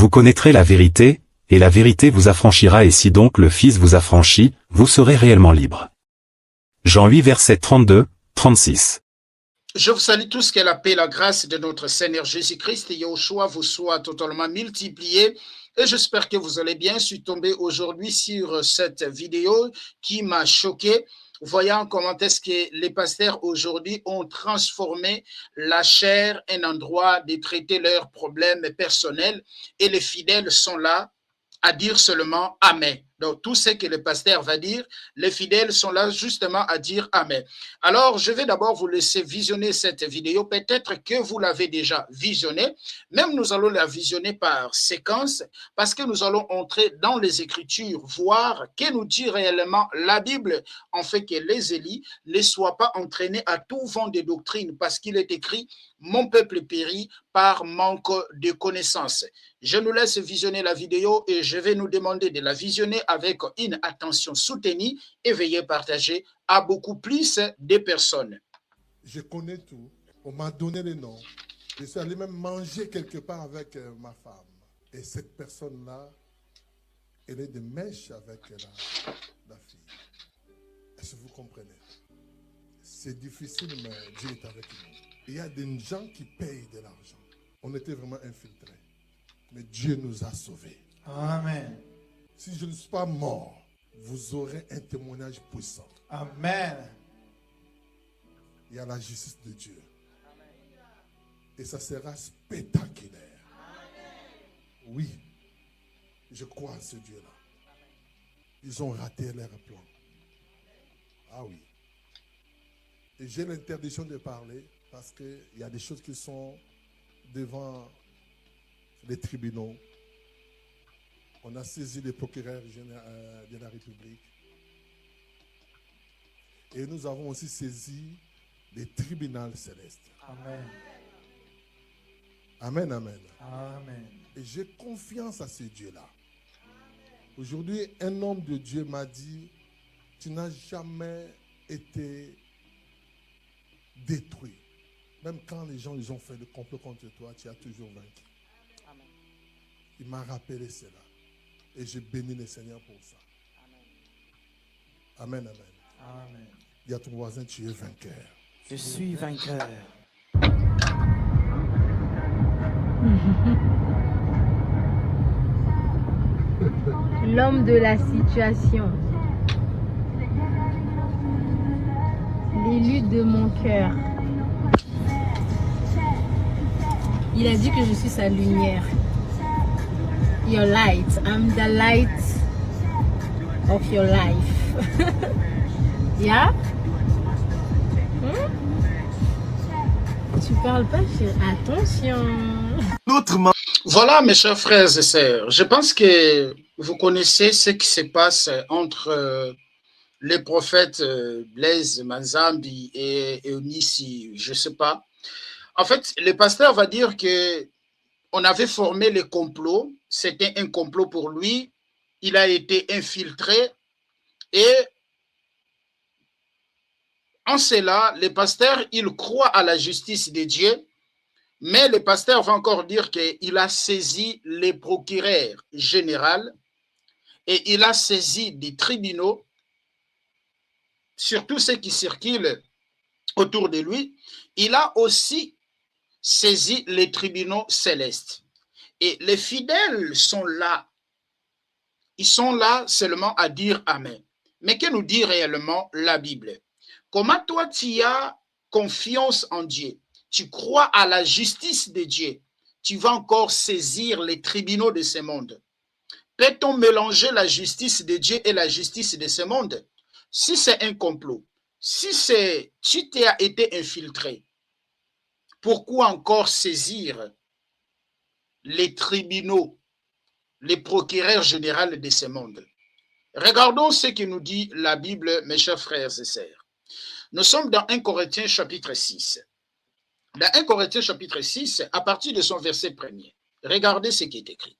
Vous connaîtrez la vérité, et la vérité vous affranchira, et si donc le Fils vous affranchit, vous serez réellement libre. Jean 8 versets 32, 36. Je vous salue tous, que la paix et la grâce de notre Seigneur Jésus-Christ et Yahushua vous soient totalement multipliés. Et j'espère que vous allez bien. Je suis tombé aujourd'hui sur cette vidéo qui m'a choqué, voyant comment est-ce que les pasteurs aujourd'hui ont transformé la chair en endroit de traiter leurs problèmes personnels, et les fidèles sont là à dire seulement Amen. Donc, tout ce que le pasteur va dire, les fidèles sont là justement à dire Amen. Alors, je vais d'abord vous laisser visionner cette vidéo. Peut-être que vous l'avez déjà visionnée. Même nous allons la visionner par séquence, parce que nous allons entrer dans les Écritures, voir que nous dit réellement la Bible, en fait que les Élis ne soient pas entraînés à tout vent de doctrine, parce qu'il est écrit « Mon peuple périt par manque de connaissances ». Je nous laisse visionner la vidéo et je vais nous demander de la visionner avec une attention soutenue et veuillez partager à beaucoup plus de personnes. Je connais tout. On m'a donné les noms. Je suis allé même manger quelque part avec ma femme. Et cette personne-là, elle est de mèche avec la fille. Est-ce que vous comprenez? C'est difficile, mais Dieu est avec nous. Il y a des gens qui payent de l'argent. On était vraiment infiltrés. Mais Dieu nous a sauvés. Amen. Si je ne suis pas mort, vous aurez un témoignage puissant. Amen. Il y a la justice de Dieu. Et ça sera spectaculaire. Oui, je crois à ce Dieu-là. Ils ont raté leur plan. Ah oui. Et j'ai l'interdiction de parler parce qu'il y a des choses qui sont devant les tribunaux. On a saisi le procureur de la République. Et nous avons aussi saisi les tribunaux célestes. Amen. Amen, amen. Amen. Et j'ai confiance à ce Dieu-là. Aujourd'hui, un homme de Dieu m'a dit, tu n'as jamais été détruit. Même quand les gens ils ont fait le complot contre toi, tu as toujours vaincu. Amen. Il m'a rappelé cela. Et je bénis le Seigneur pour ça. Amen, amen. Amen. Dis à ton voisin, tu es vainqueur. Je suis vainqueur. L'homme de la situation. L'élu de mon cœur. Il a dit que je suis sa lumière. Your light. I'm the light of your life. Yeah? Tu parles pas, chérie. Attention. Voilà, mes chers frères et sœurs, je pense que vous connaissez ce qui se passe entre les prophètes Blaise Manzambi et Eunice, je ne sais pas. En fait, le pasteur va dire que on avait formé le complot, c'était un complot pour lui, il a été infiltré et en cela, le pasteur, il croit à la justice de Dieu, mais le pasteur va encore dire qu'il a saisi les procureurs généraux et il a saisi des tribunaux, surtout ceux qui circulent autour de lui. Il a aussi saisi les tribunaux célestes. Et les fidèles sont là. Ils sont là seulement à dire Amen. Mais que nous dit réellement la Bible? Comment toi tu as confiance en Dieu? Tu crois à la justice de Dieu. Tu vas encore saisir les tribunaux de ce monde. Peut-on mélanger la justice de Dieu et la justice de ce monde? Si c'est un complot, si tu t'as été infiltré, pourquoi encore saisir les tribunaux, les procureurs généraux de ce monde? Regardons ce que nous dit la Bible, mes chers frères et sœurs. Nous sommes dans 1 Corinthiens chapitre 6. Dans 1 Corinthiens chapitre 6, à partir de son verset premier, regardez ce qui est écrit.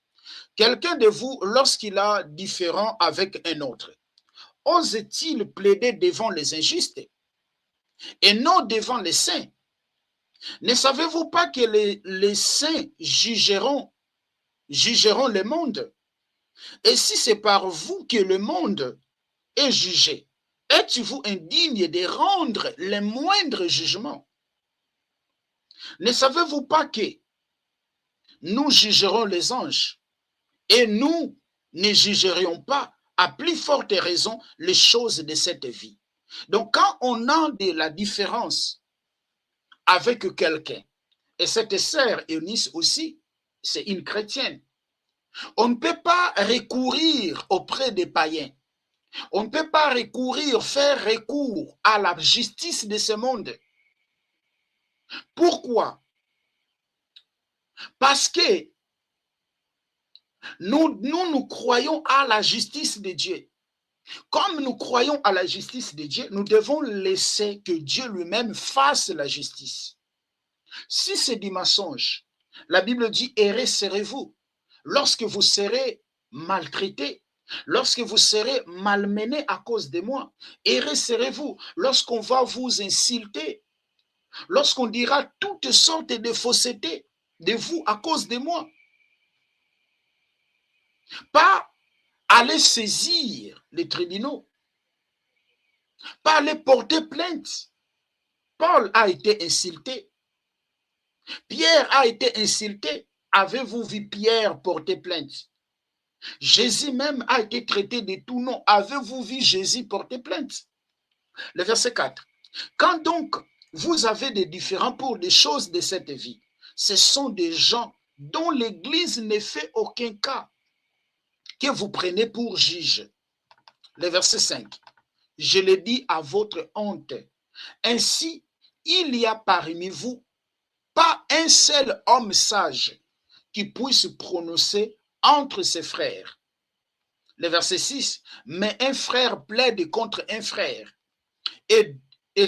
Quelqu'un de vous, lorsqu'il a différend avec un autre, ose-t-il plaider devant les injustes et non devant les saints? Ne savez-vous pas que les saints jugeront jugeront le monde. Et si c'est par vous que le monde est jugé, êtes-vous indigne de rendre les moindres jugements? Ne savez-vous pas que nous jugerons les anges et nous ne jugerions pas à plus forte raison les choses de cette vie? Donc quand on a de la différence avec quelqu'un, et cette sœur Eunice aussi, c'est une chrétienne, on ne peut pas recourir auprès des païens. On ne peut pas faire recours à la justice de ce monde. Pourquoi? Parce que nous croyons à la justice de Dieu. Comme nous croyons à la justice de Dieu, nous devons laisser que Dieu lui-même fasse la justice. Si c'est du mensonge, la Bible dit, errez serez-vous. Lorsque vous serez maltraité, lorsque vous serez malmené à cause de moi, errez serez-vous. Lorsqu'on va vous insulter, lorsqu'on dira toutes sortes de faussetés de vous à cause de moi, pas aller saisir les tribunaux, pas aller porter plainte. Paul a été insulté, Pierre a été insulté. Avez-vous vu Pierre porter plainte? Jésus même a été traité de tout nom. Avez-vous vu Jésus porter plainte? Le verset 4. Quand donc vous avez des différends pour des choses de cette vie, ce sont des gens dont l'Église ne fait aucun cas que vous prenez pour juge. Le verset 5. Je le dis à votre honte. Ainsi, il y a parmi vous pas un seul homme sage qui puisse prononcer entre ses frères. Le verset 6, mais un frère plaide contre un frère, et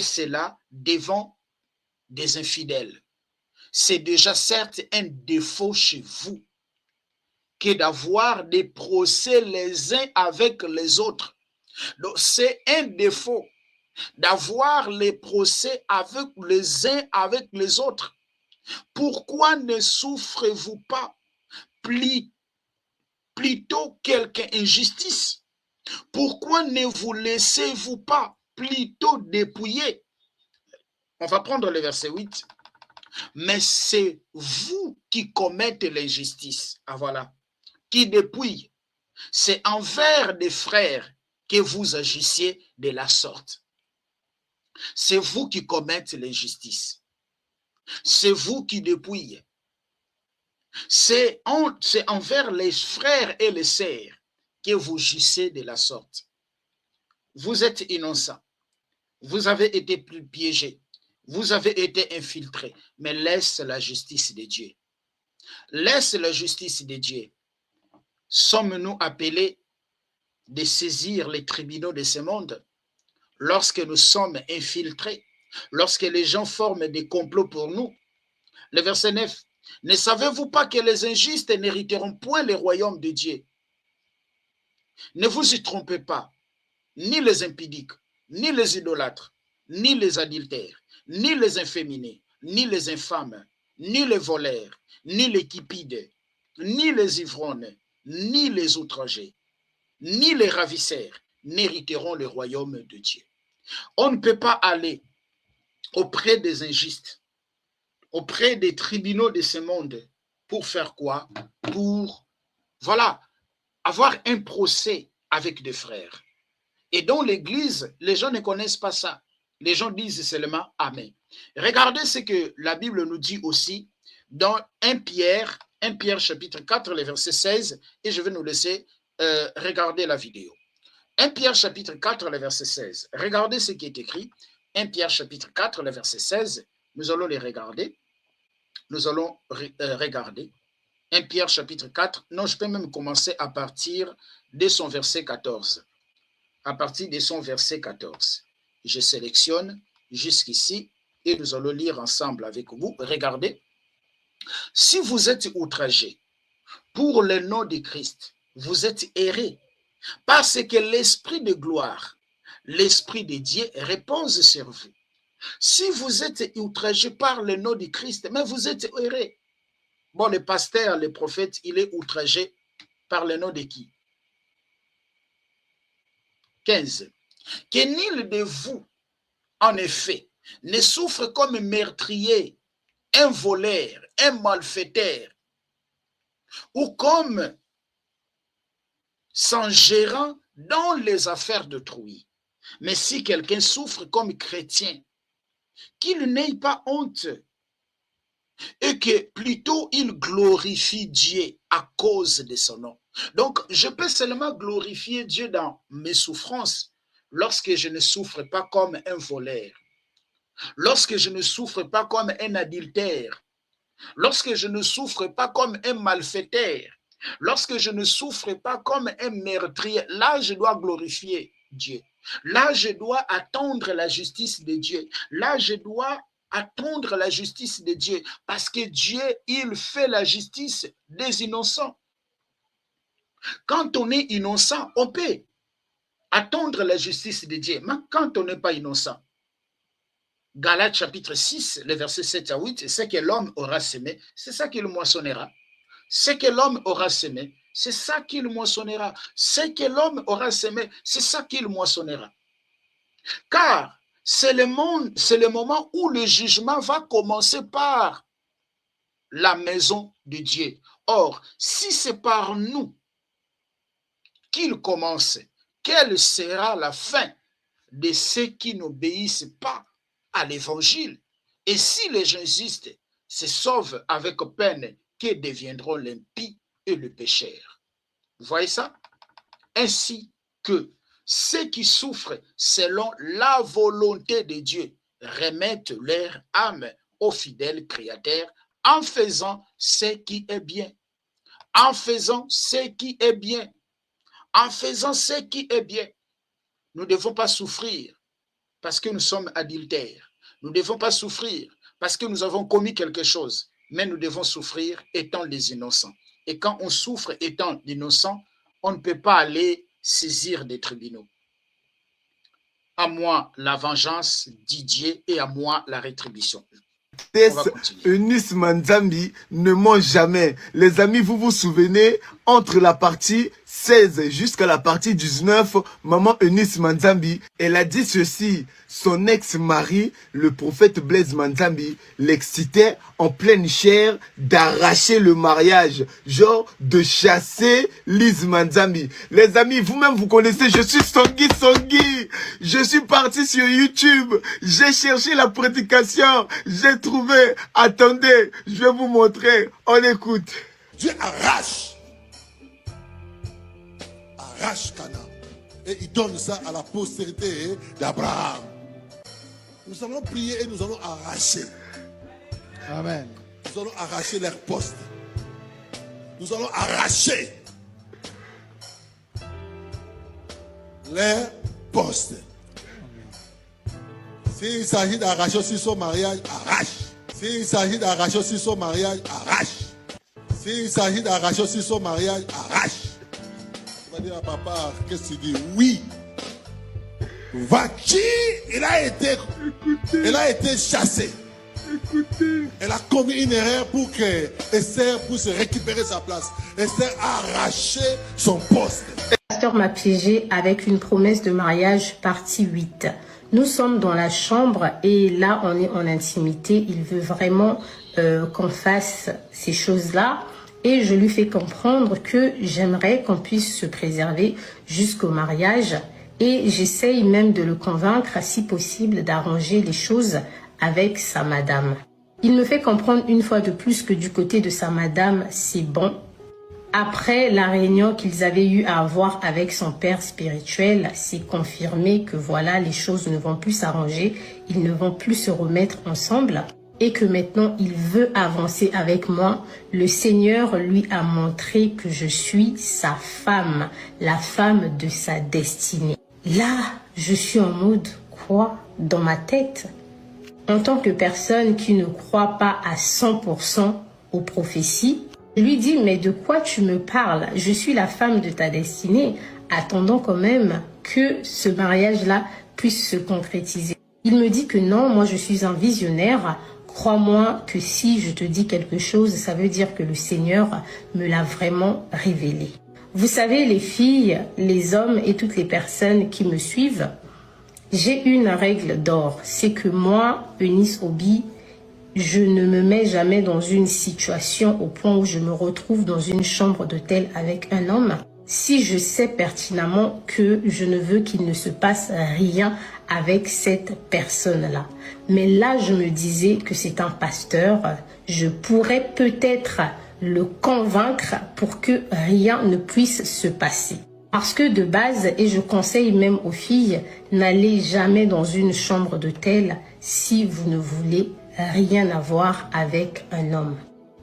cela devant des infidèles. C'est déjà certes un défaut chez vous que d'avoir des procès les uns avec les autres. Donc c'est un défaut d'avoir les procès avec les uns avec les autres. Pourquoi ne souffrez-vous pas plutôt quelque injustice? Pourquoi ne vous laissez-vous pas plutôt dépouiller? On va prendre le verset 8. Mais c'est vous qui commettez l'injustice. Ah voilà. Qui dépouille. C'est envers des frères que vous agissiez de la sorte. C'est vous qui commettez l'injustice. C'est vous qui dépouillez. C'est envers les frères et les sœurs que vous jugez de la sorte. Vous êtes innocents. Vous avez été piégés. Vous avez été infiltrés. Mais laisse la justice de Dieu. Laisse la justice de Dieu. Sommes-nous appelés de saisir les tribunaux de ce monde lorsque nous sommes infiltrés? Lorsque les gens forment des complots pour nous? Le verset 9. Ne savez-vous pas que les injustes n'hériteront point le royaume de Dieu? Ne vous y trompez pas. Ni les impudiques, ni les idolâtres, ni les adultères, ni les inféminés, ni les infâmes, ni les voleurs, ni les cupides, ni les ivrognes, ni les outragés, ni les ravisseurs n'hériteront le royaume de Dieu. On ne peut pas aller auprès des injustes, auprès des tribunaux de ce monde, pour faire quoi? Pour, voilà, avoir un procès avec des frères. Et dans l'église, les gens ne connaissent pas ça. Les gens disent seulement Amen. Regardez ce que la Bible nous dit aussi dans 1 Pierre chapitre 4, le verset 16, et je vais nous laisser regarder la vidéo. 1 Pierre chapitre 4, le verset 16. Regardez ce qui est écrit. 1 Pierre chapitre 4, le verset 16. Nous allons les regarder. Nous allons regarder. 1 Pierre chapitre 4. Non, je peux même commencer à partir de son verset 14. À partir de son verset 14. Je sélectionne jusqu'ici et nous allons lire ensemble avec vous. Regardez. Si vous êtes outragés pour le nom de Christ, vous êtes errés, parce que l'esprit de gloire, l'esprit de Dieu repose sur vous. Si vous êtes outragés par le nom de Christ, mais vous êtes errés. Bon, le pasteur, le prophète, il est outragé par le nom de qui? 15. Que nul de vous, en effet, ne souffre comme meurtrier, un voleur, un malfaiteur, ou comme s'en gérant dans les affaires d'autrui. Mais si quelqu'un souffre comme chrétien, qu'il n'ait pas honte, et que plutôt il glorifie Dieu à cause de son nom. Donc, je peux seulement glorifier Dieu dans mes souffrances lorsque je ne souffre pas comme un voleur, lorsque je ne souffre pas comme un adultère, lorsque je ne souffre pas comme un malfaiteur, lorsque je ne souffre pas comme un meurtrier. Là, je dois glorifier Dieu. Là, je dois attendre la justice de Dieu. Là, je dois attendre la justice de Dieu, parce que Dieu, il fait la justice des innocents. Quand on est innocent, on peut attendre la justice de Dieu, mais quand on n'est pas innocent, Galates chapitre 6, les versets 7 à 8, ce que l'homme aura semé, c'est ça qu'il moissonnera. Ce que l'homme aura semé, c'est ça qu'il moissonnera. Ce que l'homme aura semé, c'est ça qu'il moissonnera. Car c'est le moment où le jugement va commencer par la maison de Dieu. Or, si c'est par nous qu'il commence, quelle sera la fin de ceux qui n'obéissent pas à l'évangile? Et si les injustes se sauvent avec peine, que deviendront l'impie et le pécheur? Vous voyez ça? Ainsi que ceux qui souffrent selon la volonté de Dieu remettent leur âme au fidèle Créateur en faisant ce qui est bien. En faisant ce qui est bien. En faisant ce qui est bien. Nous ne devons pas souffrir parce que nous sommes adultères. Nous ne devons pas souffrir parce que nous avons commis quelque chose. Mais nous devons souffrir étant les innocents. Et quand on souffre étant l'innocent, on ne peut pas aller saisir des tribunaux. À moi la vengeance, dit Dieu, et à moi la rétribution. Eunice Manzambi ne ment jamais. Les amis, vous vous souvenez, entre la partie 16 jusqu'à la partie 19, maman Eunice Manzambi, elle a dit ceci. Son ex-mari, le prophète Blaise Manzambi, l'excitait en pleine chair d'arracher le mariage, genre de chasser Lise Manzambi. Les amis, vous-même vous connaissez, je suis Songui Songui. Je suis parti sur YouTube, j'ai cherché la prédication, j'ai trouvé. Attendez, je vais vous montrer. On écoute. Dieu arrache Canaan. Et il donne ça à la postérité d'Abraham. Nous allons prier et nous allons arracher. Amen. Nous allons arracher leurs postes. Nous allons arracher leurs postes. S'il s'agit d'arracher aussi son mariage, arrache. S'il s'agit d'arracher aussi son mariage, arrache. S'il s'agit d'arracher aussi son mariage, arrache. Tu vas dire à papa, qu'est-ce que tu dis? Oui. Vaki, elle a été chassée. Écoutez. Elle a commis une erreur pour que Esther puisse récupérer sa place. Esther a arraché son poste. Le pasteur m'a piégé avec une promesse de mariage partie 8. Nous sommes dans la chambre et là on est en intimité. Il veut vraiment qu'on fasse ces choses-là. Et je lui fais comprendre que j'aimerais qu'on puisse se préserver jusqu'au mariage. Et j'essaye même de le convaincre, si possible, d'arranger les choses avec sa madame. Il me fait comprendre une fois de plus que du côté de sa madame, c'est bon. Après la réunion qu'ils avaient eu à avoir avec son père spirituel, c'est confirmé que voilà, les choses ne vont plus s'arranger, ils ne vont plus se remettre ensemble. Et que maintenant il veut avancer avec moi. Le Seigneur lui a montré que je suis sa femme, la femme de sa destinée. Là, je suis en mode quoi dans ma tête? En tant que personne qui ne croit pas à 100% aux prophéties, je lui dis mais de quoi tu me parles? Je suis la femme de ta destinée. Attendons quand même que ce mariage-là puisse se concrétiser. Il me dit que non, moi je suis un visionnaire. Crois-moi que si je te dis quelque chose, ça veut dire que le Seigneur me l'a vraiment révélé. Vous savez, les filles, les hommes et toutes les personnes qui me suivent, j'ai une règle d'or. C'est que moi, Eunice Obi, je ne me mets jamais dans une situation au point où je me retrouve dans une chambre d'hôtel avec un homme si je sais pertinemment que je ne veux qu'il ne se passe rien avec cette personne-là. Mais là, je me disais que c'est un pasteur, je pourrais peut-être le convaincre pour que rien ne puisse se passer. Parce que de base, et je conseille même aux filles, n'allez jamais dans une chambre d'hôtel si vous ne voulez rien avoir avec un homme.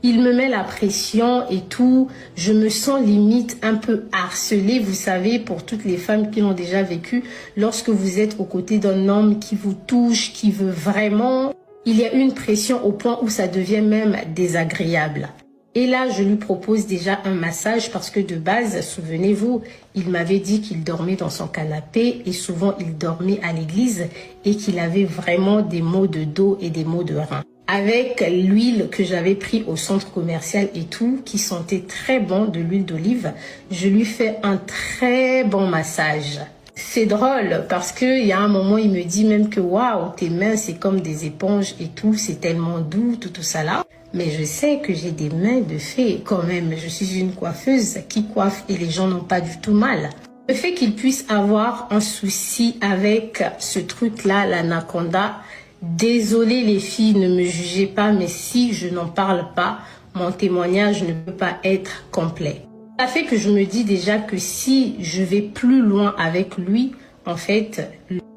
Il me met la pression et tout, je me sens limite un peu harcelée, vous savez, pour toutes les femmes qui l'ont déjà vécu, lorsque vous êtes aux côtés d'un homme qui vous touche, qui veut vraiment, il y a une pression au point où ça devient même désagréable. Et là, je lui propose déjà un massage parce que de base, souvenez-vous, il m'avait dit qu'il dormait dans son canapé et souvent il dormait à l'église et qu'il avait vraiment des maux de dos et des maux de rein. Avec l'huile que j'avais pris au centre commercial et tout, qui sentait très bon, de l'huile d'olive, je lui fais un très bon massage. C'est drôle parce qu'il y a un moment, il me dit même que waouh, tes mains c'est comme des éponges et tout, c'est tellement doux, tout ça là. Mais je sais que j'ai des mains de fée quand même. Je suis une coiffeuse qui coiffe et les gens n'ont pas du tout mal. Le fait qu'il puisse avoir un souci avec ce truc-là, l'anaconda, désolée les filles, ne me jugez pas, mais si je n'en parle pas, mon témoignage ne peut pas être complet. Ça fait que je me dis déjà que si je vais plus loin avec lui, en fait,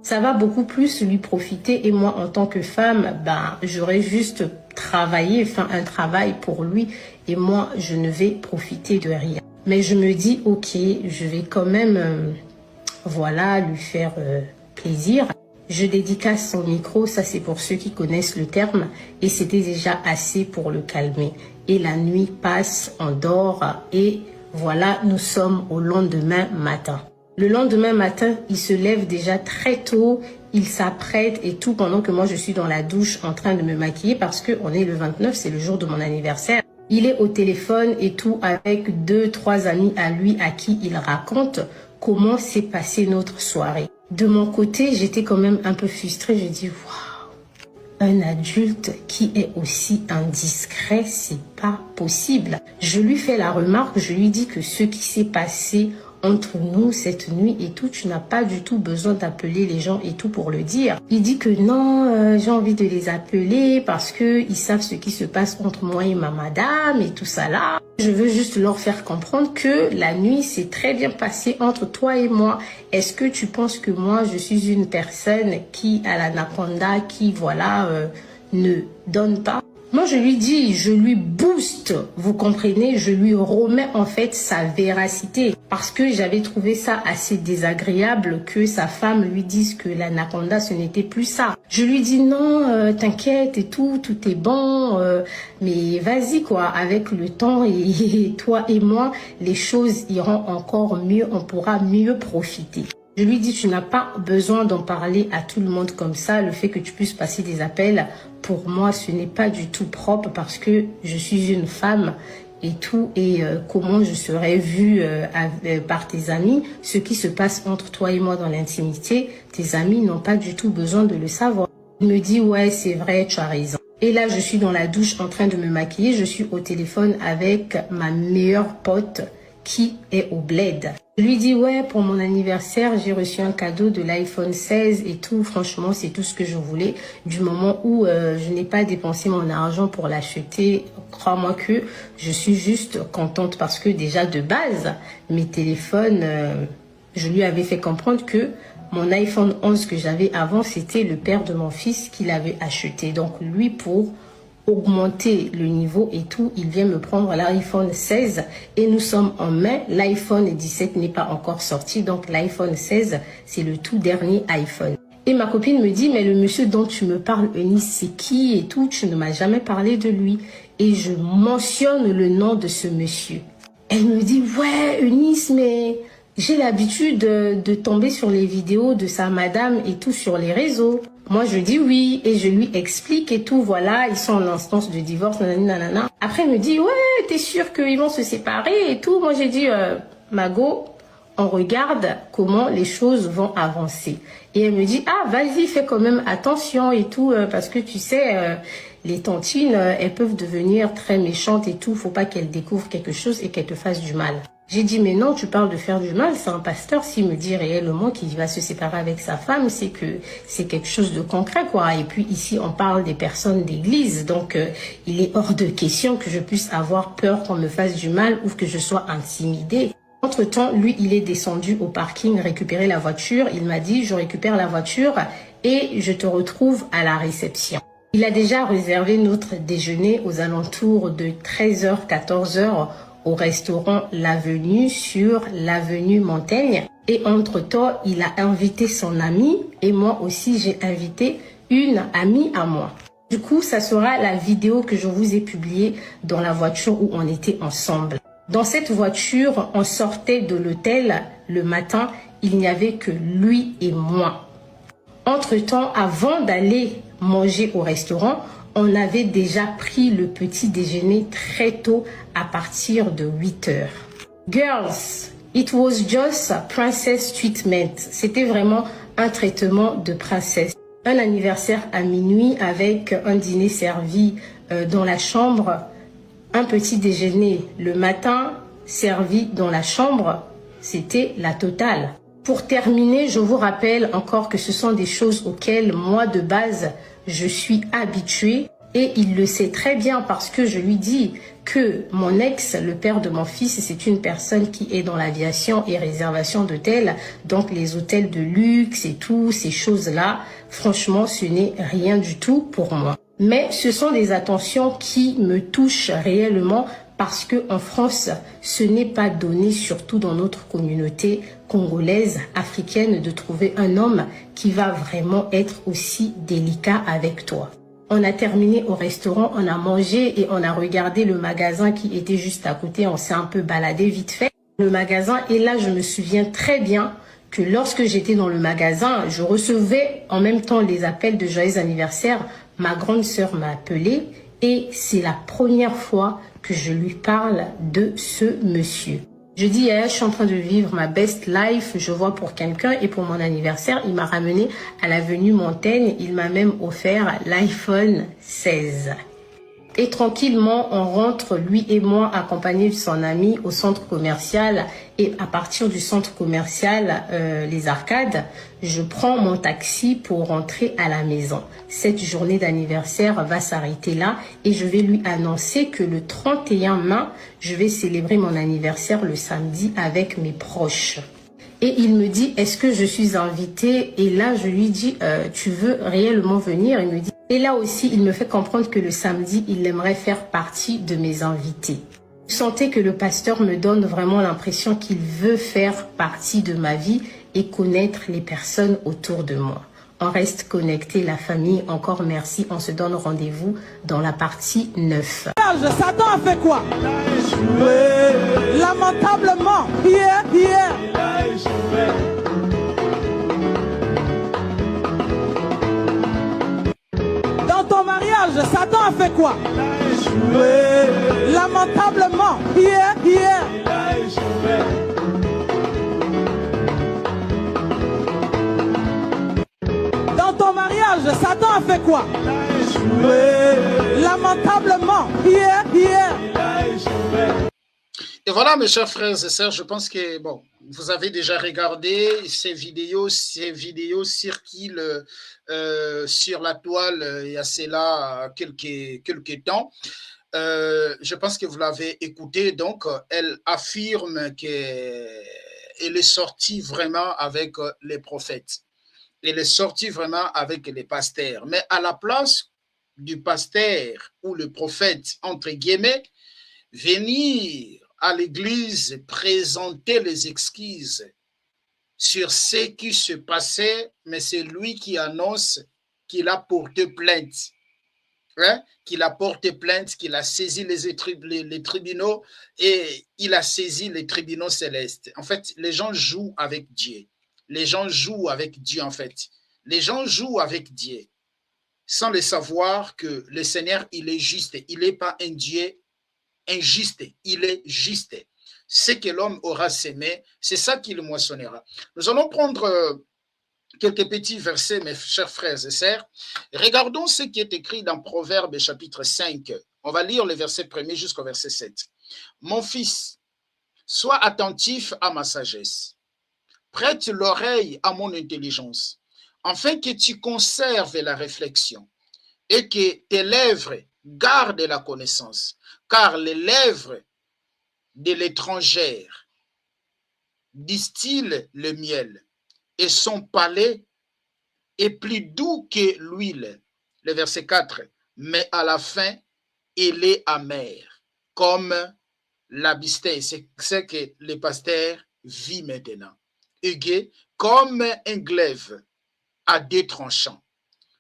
ça va beaucoup plus lui profiter. Et moi, en tant que femme, j'aurais juste travaillé, fait un travail pour lui. Et moi, je ne vais profiter de rien. Mais je me dis, ok, je vais quand même, lui faire plaisir. Je dédicace son micro, ça c'est pour ceux qui connaissent le terme. Et c'était déjà assez pour le calmer. Et la nuit passe, on dort et voilà, nous sommes au lendemain matin. Le lendemain matin, il se lève déjà très tôt, il s'apprête et tout pendant que moi je suis dans la douche en train de me maquiller parce qu'on est le 29, c'est le jour de mon anniversaire. Il est au téléphone et tout avec 2-3 amis à lui à qui il raconte comment s'est passée notre soirée. De mon côté, j'étais quand même un peu frustrée, je dis waouh, un adulte qui est aussi indiscret, c'est pas possible. Je lui fais la remarque, je lui dis que ce qui s'est passé entre nous cette nuit et tout, tu n'as pas du tout besoin d'appeler les gens et tout pour le dire. Il dit que non, j'ai envie de les appeler parce que ils savent ce qui se passe entre moi et ma madame et tout ça là. Je veux juste leur faire comprendre que la nuit s'est très bien passée entre toi et moi. Est-ce que tu penses que moi je suis une personne qui a l'anaconda, qui ne donne pas? Moi, je lui dis, je lui booste, vous comprenez, je lui remets en fait sa véracité. Parce que j'avais trouvé ça assez désagréable que sa femme lui dise que l'anaconda, ce n'était plus ça. Je lui dis non, t'inquiète et tout est bon, mais vas-y quoi, avec le temps et toi et moi, les choses iront encore mieux, on pourra mieux profiter. Je lui dis, tu n'as pas besoin d'en parler à tout le monde comme ça. Le fait que tu puisses passer des appels, pour moi, ce n'est pas du tout propre parce que je suis une femme et tout. Et comment je serais vue par tes amis, ce qui se passe entre toi et moi dans l'intimité, tes amis n'ont pas du tout besoin de le savoir. Il me dit, ouais, c'est vrai, tu as raison. Et là, je suis dans la douche en train de me maquiller. Je suis au téléphone avec ma meilleure pote qui est au bled. Je lui dis, ouais, pour mon anniversaire, j'ai reçu un cadeau de l'iPhone 16 et tout. Franchement, c'est tout ce que je voulais. Du moment où je n'ai pas dépensé mon argent pour l'acheter, crois-moi que je suis juste contente parce que déjà de base, mes téléphones, je lui avais fait comprendre que mon iPhone 11 que j'avais avant, c'était le père de mon fils qui l'avait acheté. Donc lui, pour augmenter le niveau et tout, il vient me prendre l'iPhone 16 et nous sommes en mai, l'iPhone 17 n'est pas encore sorti, donc l'iPhone 16 c'est le tout dernier iPhone. Et ma copine me dit, mais le monsieur dont tu me parles, Eunice, c'est qui et tout, tu ne m'as jamais parlé de lui. Et je mentionne le nom de ce monsieur. Elle me dit, ouais Eunice, mais J'ai l'habitude de tomber sur les vidéos de sa madame et tout sur les réseaux. Moi, je dis oui et je lui explique et tout. Voilà, ils sont en instance de divorce, nanana. Après, il me dit, ouais, t'es sûr qu'ils vont se séparer et tout. Moi, j'ai dit, Mago, on regarde comment les choses vont avancer. Et elle me dit, ah, vas-y, fais quand même attention et tout, parce que tu sais, les tantines, elles peuvent devenir très méchantes et tout. Faut pas qu'elles découvrent quelque chose et qu'elles te fassent du mal. J'ai dit, mais non, tu parles de faire du mal, c'est un pasteur. S'il me dit réellement qu'il va se séparer avec sa femme, c'est que c'est quelque chose de concret, quoi. Et puis ici, on parle des personnes d'église. Donc, il est hors de question que je puisse avoir peur qu'on me fasse du mal ou que je sois intimidée. Entre-temps, lui, il est descendu au parking récupérer la voiture. Il m'a dit, je récupère la voiture et je te retrouve à la réception. Il a déjà réservé notre déjeuner aux alentours de 13h, 14h au restaurant L'Avenue sur l'avenue Montaigne. Et entre-temps, il a invité son ami et moi aussi, j'ai invité une amie à moi. Du coup, ça sera la vidéo que je vous ai publiée dans la voiture où on était ensemble. Dans cette voiture, on sortait de l'hôtel le matin, il n'y avait que lui et moi. Entre-temps, avant d'aller manger au restaurant, on avait déjà pris le petit déjeuner très tôt à partir de 8 heures. Girls, it was just a princess treatment. C'était vraiment un traitement de princesse. Un anniversaire à minuit avec un dîner servi dans la chambre, un petit déjeuner le matin servi dans la chambre, c'était la totale. Pour terminer, je vous rappelle encore que ce sont des choses auxquelles moi de base, je suis habituée et il le sait très bien parce que je lui dis que mon ex, le père de mon fils, c'est une personne qui est dans l'aviation et réservation d'hôtels, donc les hôtels de luxe et tout, ces choses-là, franchement, ce n'est rien du tout pour moi. Mais ce sont des attentions qui me touchent réellement parce que en France, ce n'est pas donné, surtout dans notre communauté congolaise, africaine, de trouver un homme qui va vraiment être aussi délicat avec toi. On a terminé au restaurant, on a mangé et on a regardé le magasin qui était juste à côté. On s'est un peu baladé vite fait. Le magasin, et là, je me souviens très bien que lorsque j'étais dans le magasin, je recevais en même temps les appels de joyeux anniversaire. Ma grande sœur m'a appelé et c'est la première fois que je lui parle de ce monsieur. Je dis, je suis en train de vivre ma best life, je vois pour quelqu'un et pour mon anniversaire, il m'a ramené à l'avenue Montaigne, il m'a même offert l'iPhone 16. Et tranquillement, on rentre, lui et moi, accompagnés de son ami au centre commercial. Et à partir du centre commercial, les Arcades, je prends mon taxi pour rentrer à la maison. Cette journée d'anniversaire va s'arrêter là et je vais lui annoncer que le 31 mai, je vais célébrer mon anniversaire le samedi avec mes proches. Et il me dit, est-ce que je suis invitée? Et là, je lui dis, tu veux réellement venir? Il me dit, et là aussi, il me fait comprendre que le samedi, il aimerait faire partie de mes invités. Vous sentez que le pasteur me donne vraiment l'impression qu'il veut faire partie de ma vie et connaître les personnes autour de moi. On reste connecté, la famille. Encore merci. On se donne rendez-vous dans la partie 9. Satan a fait quoi? Lamentablement. Hier. Dans ton mariage, Satan a fait quoi? Lamentablement. Hier. Dans ton mariage, Satan a fait quoi? Lamentablement. Hier. Et voilà, mes chers frères et sœurs, je pense que bon, vous avez déjà regardé ces vidéos circulent sur la toile il y a cela quelques temps. Je pense que vous l'avez écouté, donc elle affirme qu'elle est sortie vraiment avec les prophètes. Elle est sortie vraiment avec les pasteurs. Mais à la place du pasteur ou le prophète, entre guillemets, venir à l'église présenter les excuses sur ce qui se passait, mais c'est lui qui annonce qu'il a porté plainte. hein, qu'il a porté plainte, qu'il a saisi les tribunaux et il a saisi les tribunaux célestes. En fait, les gens jouent avec Dieu. Les gens jouent avec Dieu, en fait. Les gens jouent avec Dieu sans le savoir que le Seigneur, il est juste. Il n'est pas un Dieu injuste. Il est juste. Ce que l'homme aura sémé, c'est ça qu'il moissonnera. Nous allons prendre quelques petits versets, mes chers frères et sœurs. Regardons ce qui est écrit dans Proverbes chapitre 5. On va lire le verset 1er jusqu'au verset 7. Mon fils, sois attentif à ma sagesse. Prête l'oreille à mon intelligence, afin que tu conserves la réflexion et que tes lèvres gardent la connaissance, car les lèvres de l'étrangère distillent le miel et son palais est plus doux que l'huile. Le verset 4. Mais à la fin, il est amer, comme la bistec. C'est ce que le pasteur vit maintenant. Égé, comme un glaive à deux tranchants.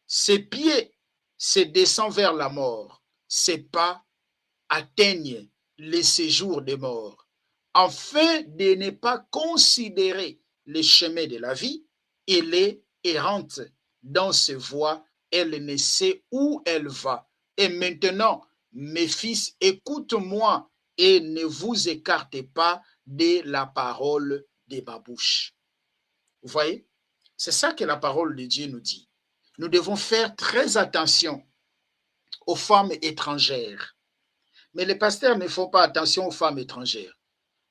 Ses pieds se descendent vers la mort. Ses pas atteignent les séjours des morts. Afin de ne pas considérer les chemins de la vie, elle est errante dans ses voies, elle ne sait où elle va. Et maintenant, mes fils, écoute-moi et ne vous écartez pas de la parole de ma bouche. Vous voyez, c'est ça que la parole de Dieu nous dit. Nous devons faire très attention aux femmes étrangères. Mais les pasteurs ne font pas attention aux femmes étrangères.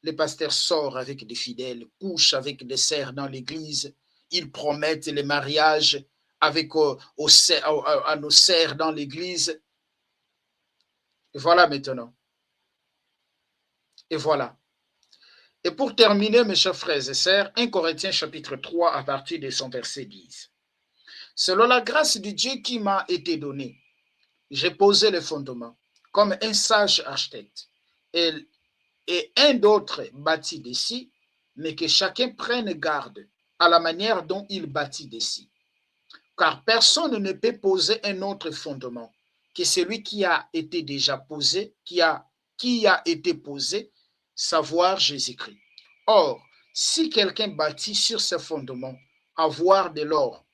Les pasteurs sortent avec des fidèles, couchent avec des sœurs dans l'église. Ils promettent les mariages avec, à nos sœurs dans l'église. Et voilà maintenant. Et voilà. Et pour terminer, mes chers frères et sœurs, 1 Corinthiens chapitre 3 à partir de son verset 10. Selon la grâce de Dieu qui m'a été donnée, j'ai posé le fondement comme un sage architecte. Et un d'autre bâtit d'ici, mais que chacun prenne garde à la manière dont il bâtit d'ici. Car personne ne peut poser un autre fondement que celui qui a été déjà posé, qui a été posé, savoir Jésus-Christ. Or, si quelqu'un bâtit sur ce fondement, avoir de l'or,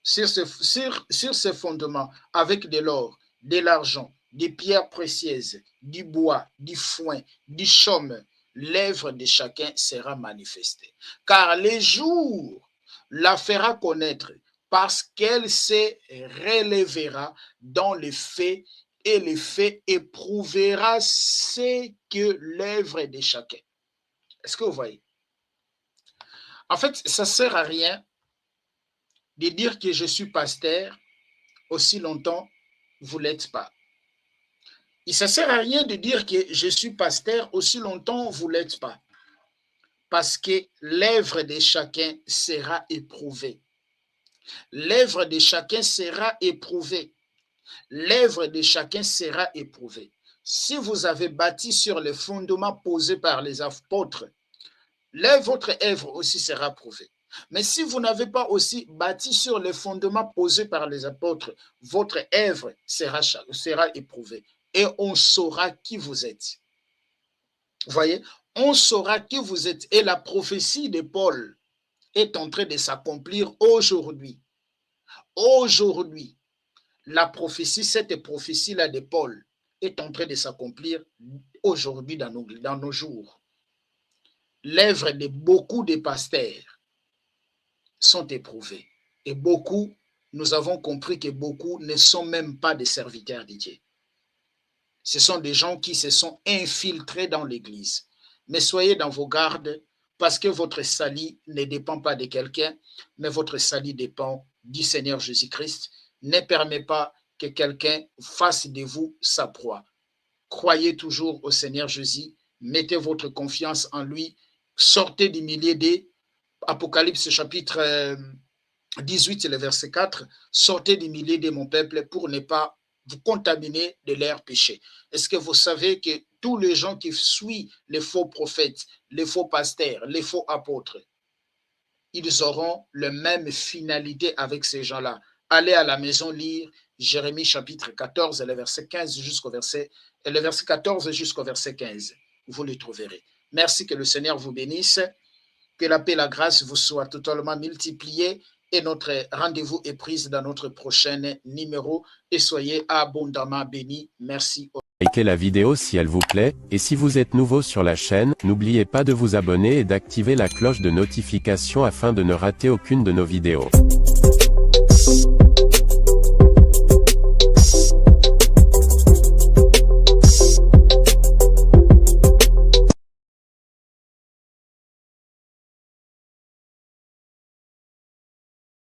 sur ce fondement, avec de l'or, de l'argent, des pierres précieuses, du bois, du foin, du chaume, l'œuvre de chacun sera manifestée. Car les jours la fera connaître, parce qu'elle se relèvera dans les faits, et les faits éprouvera ce que l'œuvre de chacun. Est-ce que vous voyez? En fait, ça ne sert à rien de dire que je suis pasteur aussi longtemps vous ne l'êtes pas. Il ne sert à rien de dire que je suis pasteur aussi longtemps vous ne l'êtes pas. Parce que l'œuvre de chacun sera éprouvée. L'œuvre de chacun sera éprouvée. L'œuvre de chacun sera éprouvée. Si vous avez bâti sur les fondements posés par les apôtres, votre œuvre aussi sera prouvée. Mais si vous n'avez pas aussi bâti sur les fondements posés par les apôtres, votre œuvre sera éprouvée. Et on saura qui vous êtes. Vous voyez, on saura qui vous êtes. Et la prophétie de Paul est en train de s'accomplir aujourd'hui. Aujourd'hui, la prophétie, cette prophétie-là de Paul est en train de s'accomplir aujourd'hui dans nos jours. L'œuvre de beaucoup de pasteurs sont éprouvées. Et beaucoup, nous avons compris que beaucoup ne sont même pas des serviteurs de Dieu. Ce sont des gens qui se sont infiltrés dans l'église. Mais soyez dans vos gardes parce que votre salut ne dépend pas de quelqu'un, mais votre salut dépend du Seigneur Jésus-Christ. Ne permet pas que quelqu'un fasse de vous sa proie. Croyez toujours au Seigneur Jésus, mettez votre confiance en lui, sortez du milieu des Apocalypse chapitre 18, le verset 4, sortez du milieu de mon peuple pour ne pas vous contaminer de leurs péchés. Est-ce que vous savez que tous les gens qui suivent les faux prophètes, les faux pasteurs, les faux apôtres, ils auront la même finalité avec ces gens-là. Allez à la maison lire, Jérémie chapitre 14, le verset 15 jusqu'au verset, le verset 14 jusqu'au verset 15. Vous le trouverez. Merci, que le Seigneur vous bénisse. Que la paix et la grâce vous soient totalement multipliées. Et notre rendez-vous est pris dans notre prochain numéro. Et soyez abondamment bénis. Merci. Likez la vidéo si elle vous plaît, et si vous êtes nouveau sur la chaîne, n'oubliez pas de vous abonner et d'activer la cloche de notification afin de ne rater aucune de nos vidéos.